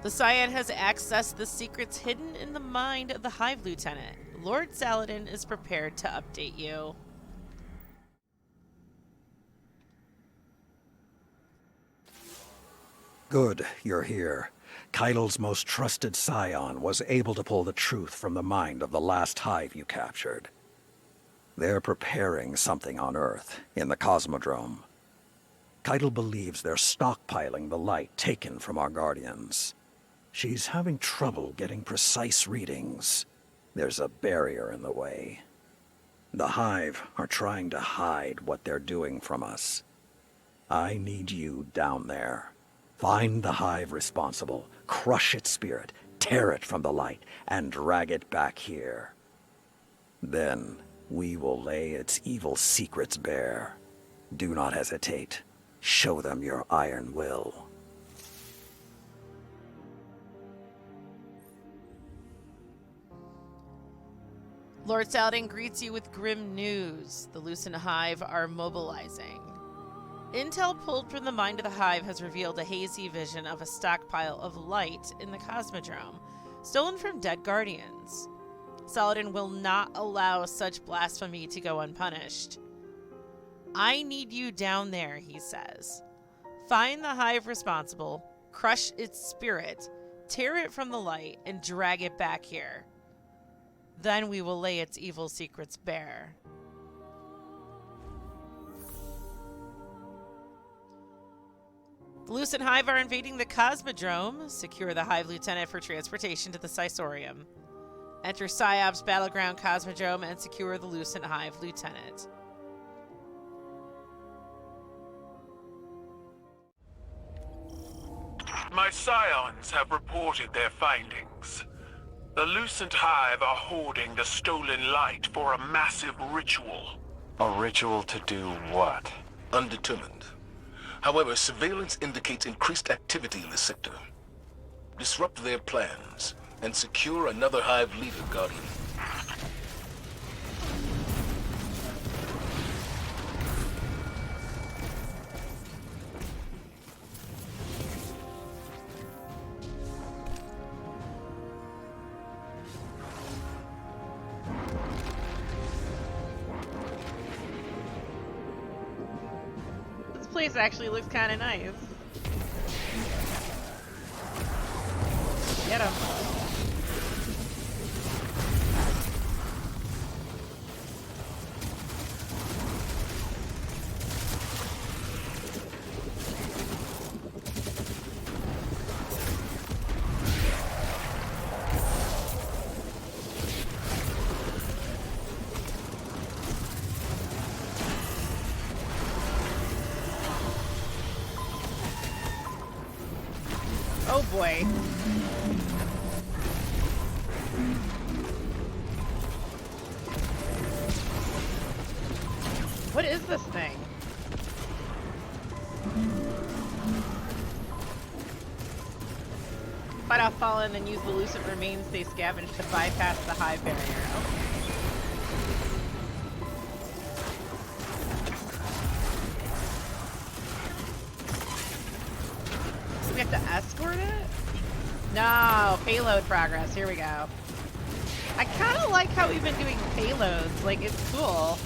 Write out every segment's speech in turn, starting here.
The Scion has accessed the secrets hidden in the mind of the Hive Lieutenant. Lord Saladin is prepared to update you. Good, you're here. Keidel's most trusted scion was able to pull the truth from the mind of the last hive you captured. They're preparing something on Earth, in the Cosmodrome. Keidel believes they're stockpiling the light taken from our Guardians. She's having trouble getting precise readings. There's a barrier in the way. The Hive are trying to hide what they're doing from us. I need you down there. Find the Hive responsible, crush its spirit, tear it from the light, and drag it back here. Then we will lay its evil secrets bare. Do not hesitate. Show them your iron will. Lord Saladin greets you with grim news. The Lucent Hive are mobilizing. Intel pulled from the mind of the Hive has revealed a hazy vision of a stockpile of light in the Cosmodrome, stolen from dead Guardians. Saladin will not allow such blasphemy to go unpunished. I need you down there, he says. Find the Hive responsible, crush its spirit, tear it from the light, and drag it back here. Then we will lay its evil secrets bare. The Lucent Hive are invading the Cosmodrome. Secure the Hive Lieutenant for transportation to the Sisorium. Enter PSYOP's Battleground Cosmodrome and secure the Lucent Hive Lieutenant. My scions have reported their findings. The Lucent Hive are hoarding the stolen light for a massive ritual. A ritual to do what? Undetermined. However, surveillance indicates increased activity in the sector. Disrupt their plans and secure another Hive leader, Guardian. This place actually looks kind of nice. Get him. Oh boy. What is this thing? Fight off Fallen and use the Lucent remains they scavenged to bypass the Hive barrier. Okay. Do we have to escort it? No, payload progress. Here we go. I kind of like how we've been doing payloads. Like, it's cool.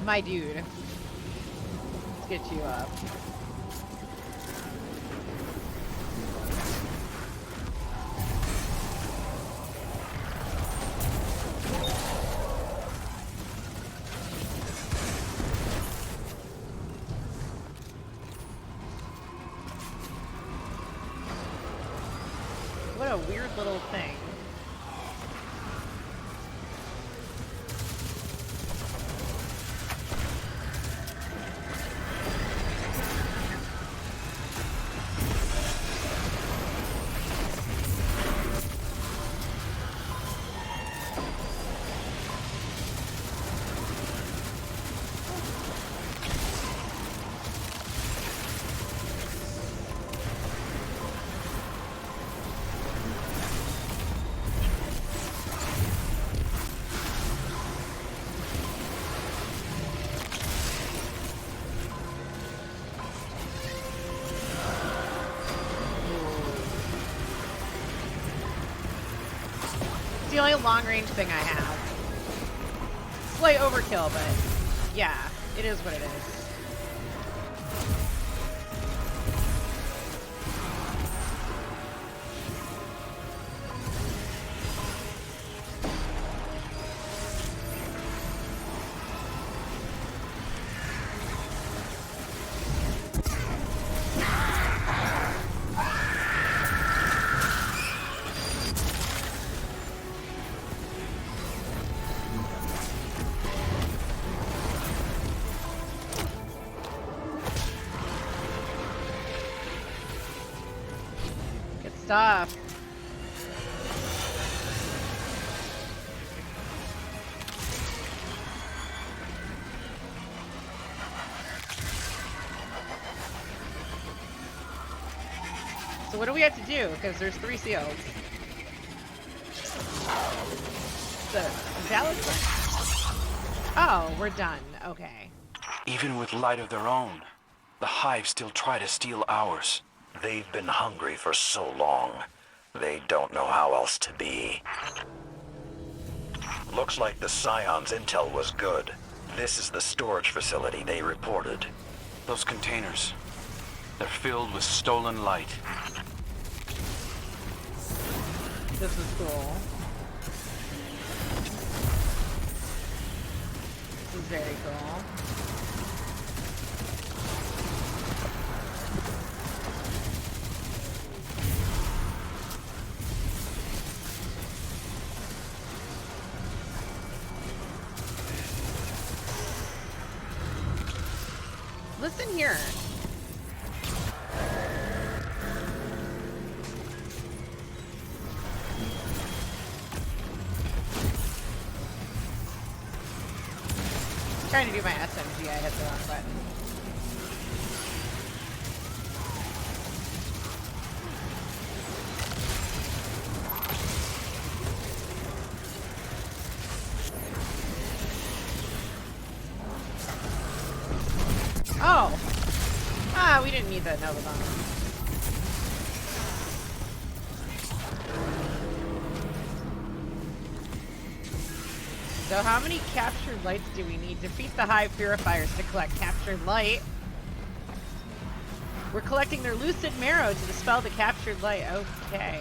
My dude. Let's get you up. What a weird little thing. the only long-range thing I have. Slight overkill, but yeah, it is what it is. Stuff. So what do we have to do? Because there's 3 seals. The valid. Oh, we're done. Okay. Even with light of their own, the Hive still try to steal ours. They've been hungry for so long. They don't know how else to be. Looks like the Scion's intel was good. This is the storage facility they reported. Those containers, they're filled with stolen light. This is cool. This is very cool. Listen here. Trying to do my SMG, I hit the wrong button. Oh! Ah, we didn't need that Nova Bomb. So how many captured lights do we need? Defeat the Hive Purifiers to collect captured light. We're collecting their lucid marrow to dispel the captured light. Okay.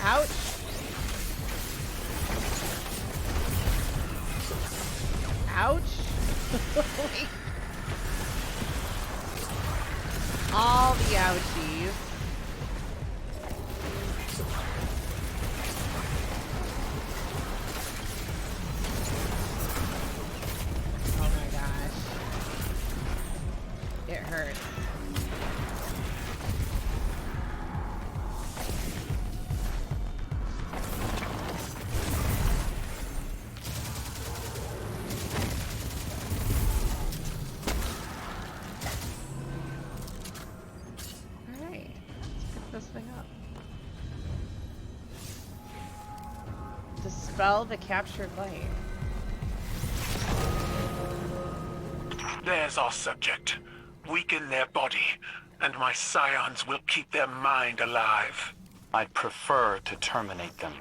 Ouch. Ouch. All the ouchies. Oh my gosh. It hurts. Dispel the captured light. There's our subject. Weaken their body, and my scions will keep their mind alive. I'd prefer to terminate them.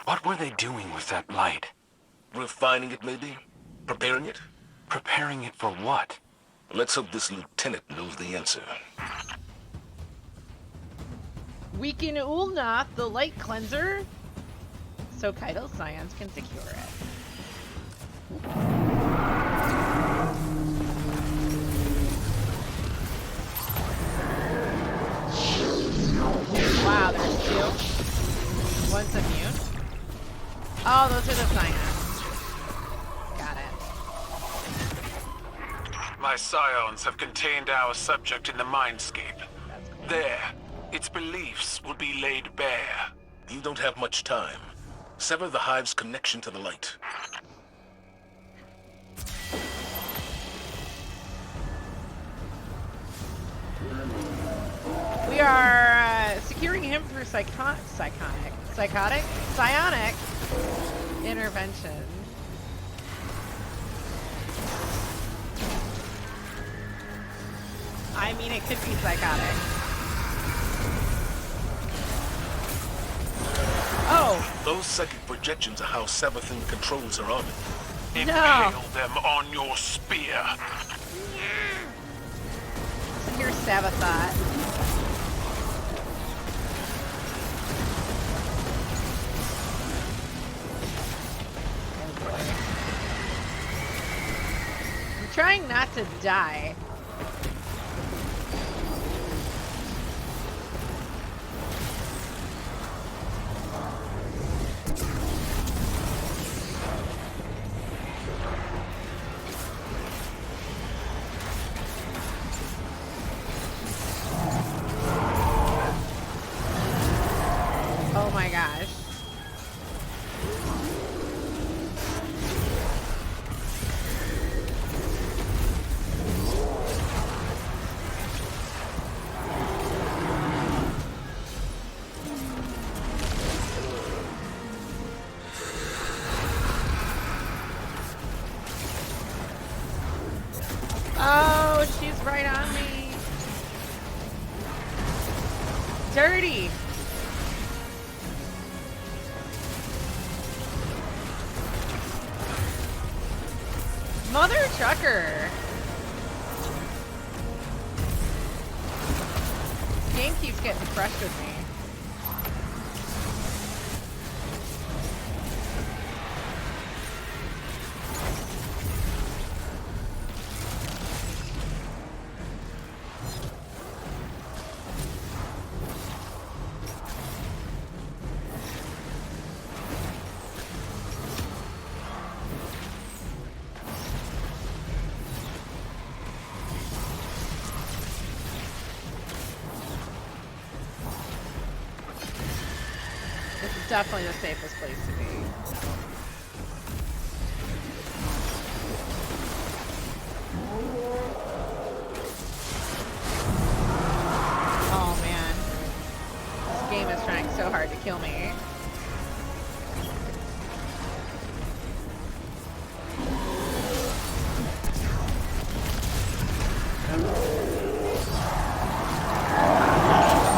What were they doing with that light? Refining it, maybe? Preparing it? Preparing it for what? Let's hope this lieutenant knows the answer. Weaken Ulnath, the light cleanser, so Keitel's scions can secure it. Wow, there's 2. One's immune. Oh, those are the scions. Got My scions have contained our subject in the mindscape. That's cool. There, its beliefs will be laid bare. You don't have much time. Sever the hive's connection to the light. We are securing him for psionic intervention. I mean, it could be psychotic. Oh, Those psychic projections are how Savathun controls her army. Impale them on your spear. so here's Sabathot. Oh boy. I'm trying not to die. Oh my gosh. Oh, she's right on me. Dirty. Mother trucker. This game keeps getting fresh with me. This is definitely the safest place to be. Oh man. This game is trying so hard to kill me.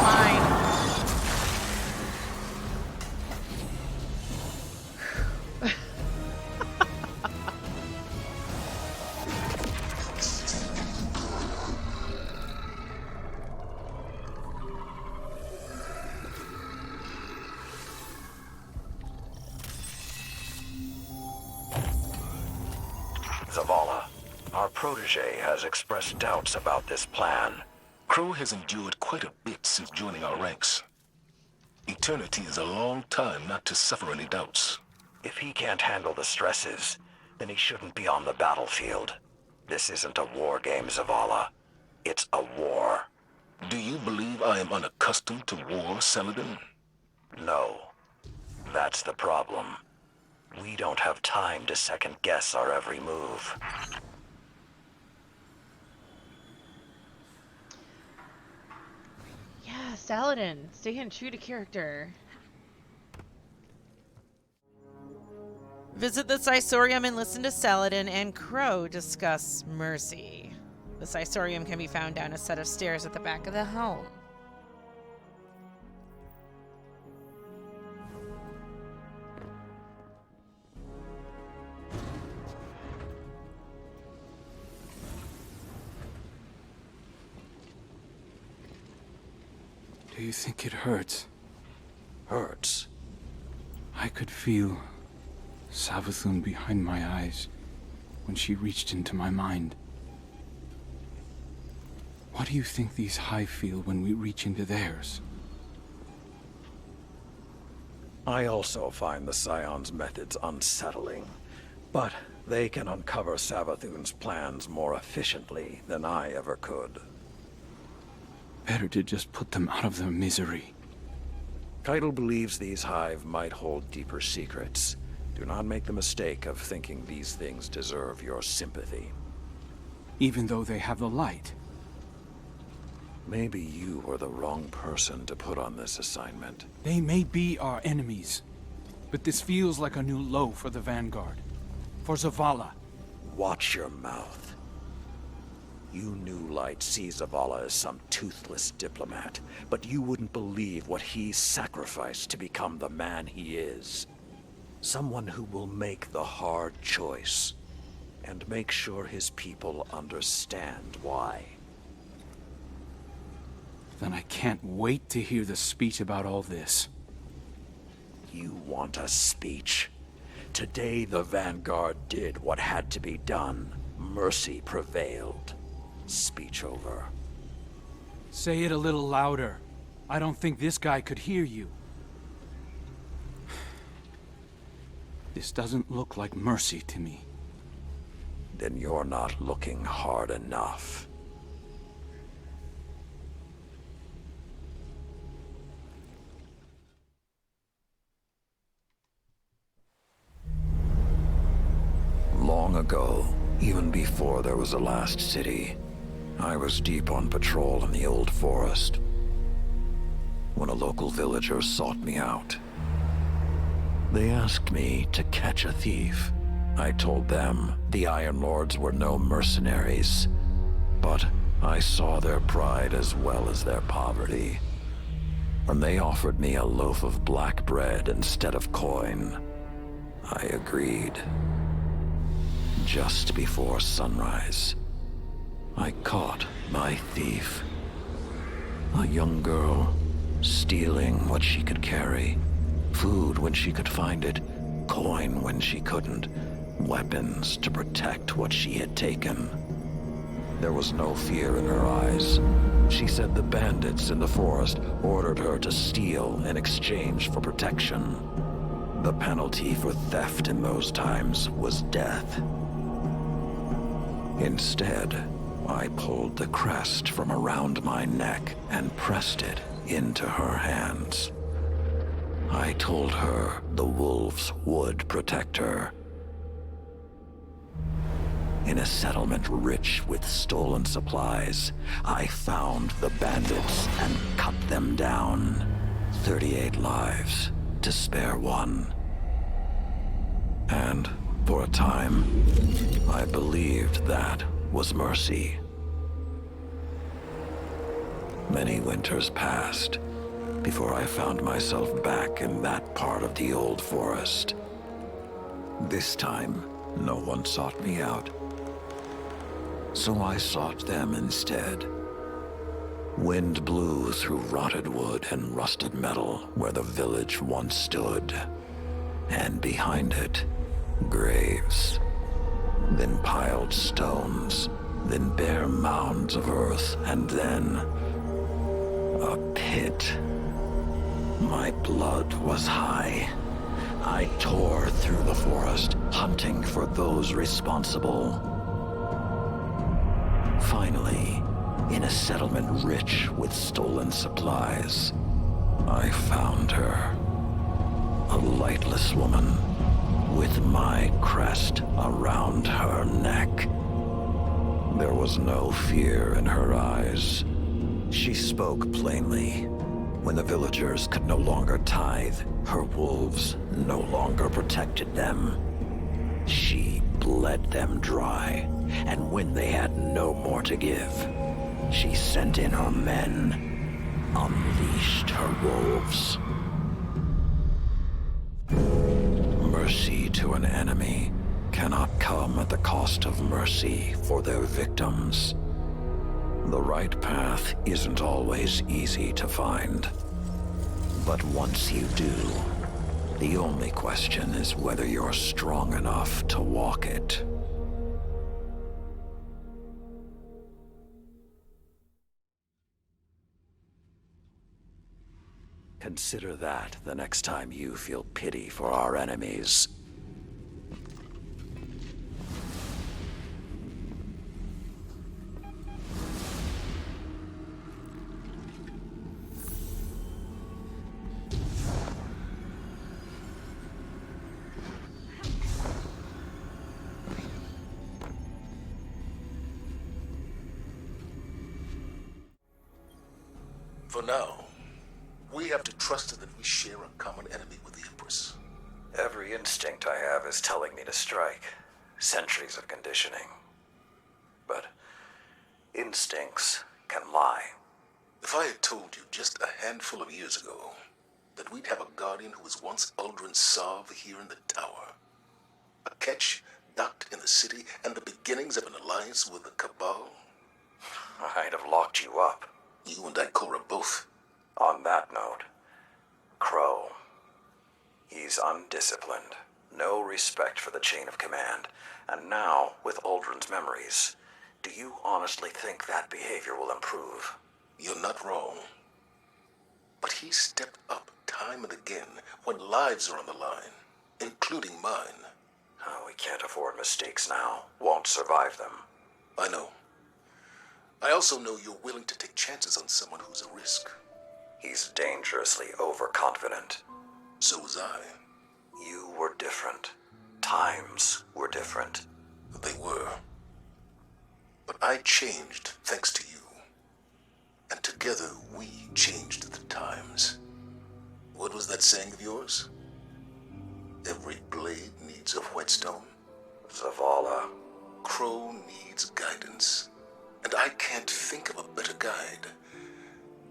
Fine. Zavala, our protege has expressed doubts about this plan. Crow has endured quite a bit since joining our ranks. Eternity is a long time not to suffer any doubts. If he can't handle the stresses, then he shouldn't be on the battlefield. This isn't a war game, Zavala. It's a war. Do you believe I am unaccustomed to war, Saladin? No. That's the problem. We don't have time to second-guess our every move. Yeah, Saladin, staying true to character. Visit the Sisorium and listen to Saladin and Crow discuss mercy. The Sisorium can be found down a set of stairs at the back of the home. Do you think it hurts? Hurts. I could feel Savathun behind my eyes when she reached into my mind. What do you think these Hive feel when we reach into theirs? I also find the Scion's methods unsettling. But they can uncover Savathun's plans more efficiently than I ever could. Better to just put them out of their misery. Keitel believes these hive might hold deeper secrets. Do not make the mistake of thinking these things deserve your sympathy. Even though they have the light. Maybe you were the wrong person to put on this assignment. They may be our enemies, but this feels like a new low for the Vanguard. For Zavala. Watch your mouth. You New Light see Zavala as some toothless diplomat, but you wouldn't believe what he sacrificed to become the man he is. Someone who will make the hard choice, and make sure his people understand why. Then I can't wait to hear the speech about all this. You want a speech? Today the Vanguard did what had to be done. Mercy prevailed. Speech over. Say it a little louder. I don't think this guy could hear you. This doesn't look like mercy to me. Then you're not looking hard enough. Long ago, even before there was a last city, I was deep on patrol in the old forest when a local villager sought me out. They asked me to catch a thief. I told them the Iron Lords were no mercenaries, but I saw their pride as well as their poverty. When they offered me a loaf of black bread instead of coin, I agreed. Just before sunrise, I caught my thief. A young girl, stealing what she could carry. Food when she could find it, coin when she couldn't, weapons to protect what she had taken. There was no fear in her eyes. She said the bandits in the forest ordered her to steal in exchange for protection. The penalty for theft in those times was death. Instead, I pulled the crest from around my neck and pressed it into her hands. I told her the wolves would protect her. In a settlement rich with stolen supplies, I found the bandits and cut them down. 38 lives to spare one. And for a time, I believed that was mercy. Many winters passed before I found myself back in that part of the old forest. This time, no one sought me out. So I sought them instead. Wind blew through rotted wood and rusted metal where the village once stood. And behind it, graves. Then piled stones, then bare mounds of earth, and then a pit. My blood was high. I tore through the forest, hunting for those responsible. Finally, in a settlement rich with stolen supplies, I found her. A lightless woman, with my crest around her neck. There was no fear in her eyes. She spoke plainly. When the villagers could no longer tithe, her wolves no longer protected them. She bled them dry, and when they had no more to give, she sent in her men, unleashed her wolves. Mercy to an enemy cannot come at the cost of mercy for their victims. The right path isn't always easy to find. But once you do, the only question is whether you're strong enough to walk it. Consider that the next time you feel pity for our enemies. For now, we have to trust that we share a common enemy with the Empress. Every instinct I have is telling me to strike. Centuries of conditioning. But instincts can lie. If I had told you just a handful of years ago that we'd have a Guardian who was once Uldren's Sov here in the tower, a Ketch docked in the city, and the beginnings of an alliance with the Cabal, I'd have locked you up. you and Ikora both. On that note, Crow. He's undisciplined. No respect for the chain of command. And now, with Uldren's memories, do you honestly think that behavior will improve? You're not wrong. But he stepped up time and again when lives are on the line, including mine. Oh, we can't afford mistakes now. Won't survive them. I know. I also know you're willing to take chances on someone who's a risk. He's dangerously overconfident. So was I. You were different. Times were different. They were. But I changed thanks to you. And together we changed the times. What was that saying of yours? Every blade needs a whetstone. Zavala. Crow needs guidance. And I can't think of a better guide.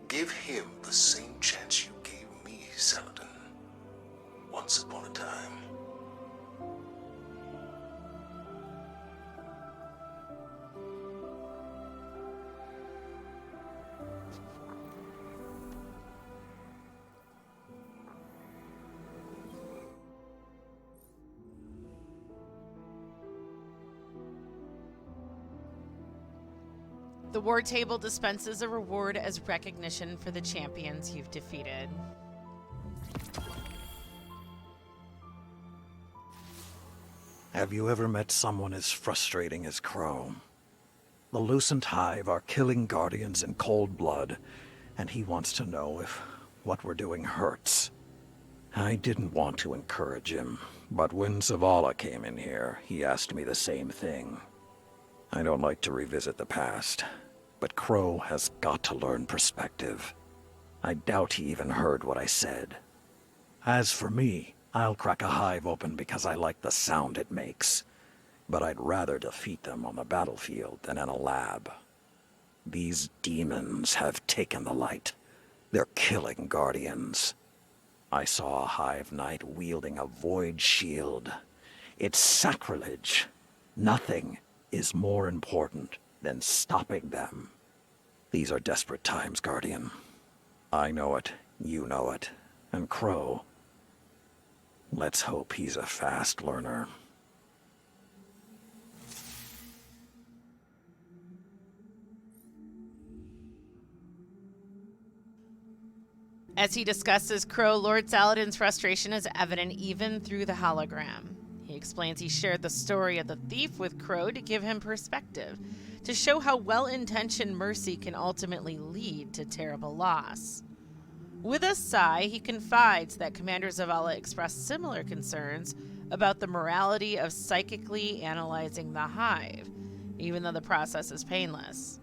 Give him the same chance you gave me, Saladin. Once upon a time. The war table dispenses a reward as recognition for the champions you've defeated. Have you ever met someone as frustrating as Crow? The Lucent Hive are killing Guardians in cold blood, and he wants to know if what we're doing hurts. I didn't want to encourage him, but when Zavala came in here, he asked me the same thing. I don't like to revisit the past, but Crow has got to learn perspective. I doubt he even heard what I said. As for me, I'll crack a hive open because I like the sound it makes. But I'd rather defeat them on the battlefield than in a lab. These demons have taken the light. They're killing Guardians. I saw a Hive Knight wielding a void shield. It's sacrilege. Nothing is more important than stopping them. These are desperate times, Guardian. I know it, you know it, and Crow. Let's hope he's a fast learner. As he discusses Crow, Lord Saladin's frustration is evident even through the hologram. He explains he shared the story of the thief with Crow to give him perspective, to show how well-intentioned mercy can ultimately lead to terrible loss. With a sigh, he confides that Commander Zavala expressed similar concerns about the morality of psychically analyzing the Hive, even though the process is painless.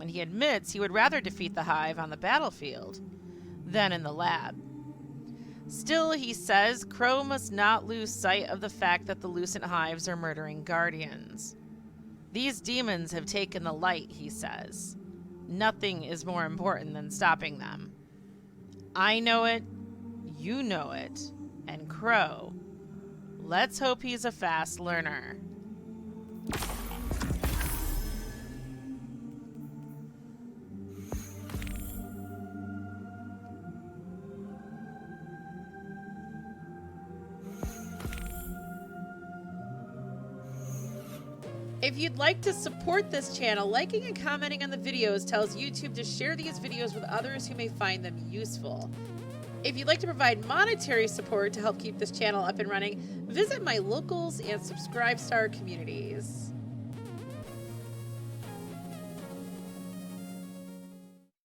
And he admits he would rather defeat the Hive on the battlefield than in the lab. Still, he says, Crow must not lose sight of the fact that the Lucent Hives are murdering Guardians. These demons have taken the light, he says. Nothing is more important than stopping them. I know it, you know it, and Crow. Let's hope he's a fast learner. If you'd like to support this channel, liking and commenting on the videos tells YouTube to share these videos with others who may find them useful. If you'd like to provide monetary support to help keep this channel up and running, visit my locals and subscribe star communities.